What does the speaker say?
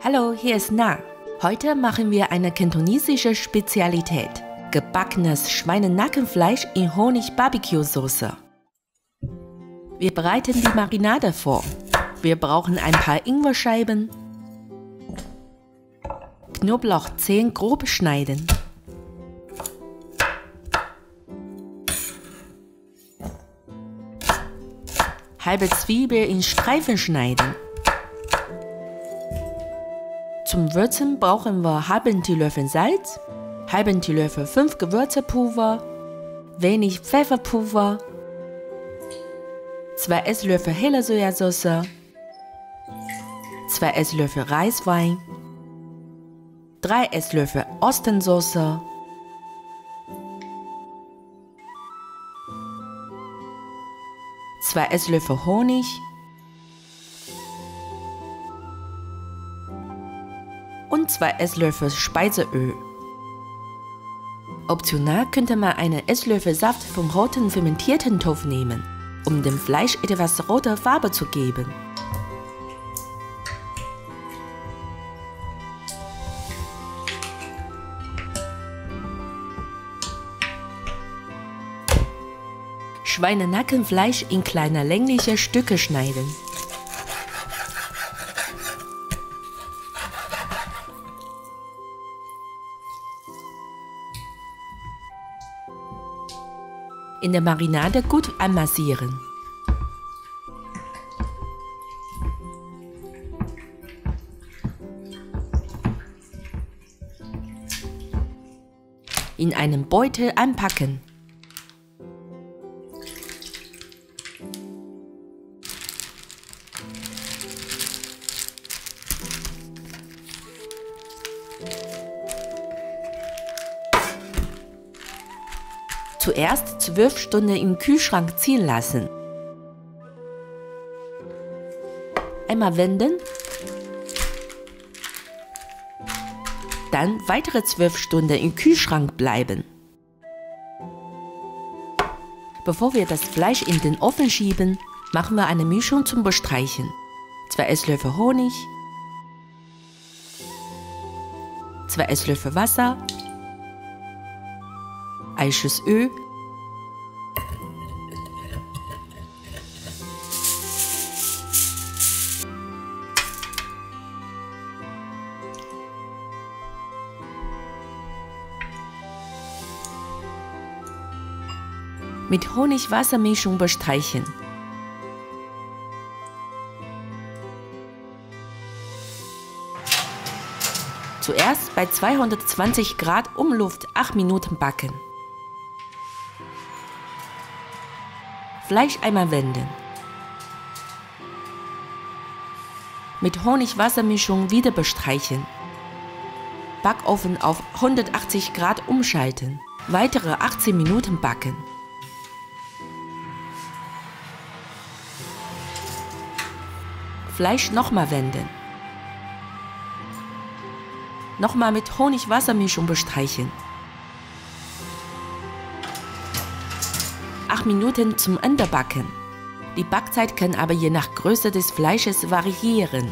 Hallo, hier ist Na. Heute machen wir eine kantonesische Spezialität. Gebackenes Schweinenackenfleisch in Honig-Barbecue-Soße. Wir bereiten die Marinade vor. Wir brauchen ein paar Ingwerscheiben, Knoblauchzehen grob schneiden, halbe Zwiebel in Streifen schneiden. Zum Würzen brauchen wir halben Teelöffel Salz, halben Teelöffel 5 Gewürzpulver, wenig Pfefferpulver, 2 Esslöffel helle Sojasauce, 2 Esslöffel Reiswein, 3 Esslöffel Ostensauce, zwei Esslöffel Honig, und 2 Esslöffel Speiseöl. Optional könnte man einen Esslöffel Saft vom roten fermentierten Tofu nehmen, um dem Fleisch etwas rote Farbe zu geben. Schweinenackenfleisch in kleine längliche Stücke schneiden. In der Marinade gut einmassieren. In einen Beutel einpacken. Zuerst 12 Stunden im Kühlschrank ziehen lassen. Einmal wenden. Dann weitere 12 Stunden im Kühlschrank bleiben. Bevor wir das Fleisch in den Ofen schieben, machen wir eine Mischung zum Bestreichen. 2 Esslöffel Honig, 2 Esslöffel Wasser, ein Schuss Öl, mit Honig-Wasser-Mischung bestreichen. Zuerst bei 220 Grad Umluft 8 Minuten backen. Fleisch einmal wenden. Mit Honig-Wasser-Mischung wieder bestreichen. Backofen auf 180 Grad umschalten. Weitere 18 Minuten backen. Fleisch nochmal wenden. Nochmal mit Honig-Wasser-Mischung bestreichen. 8 Minuten zum Ende backen. Die Backzeit kann aber je nach Größe des Fleisches variieren.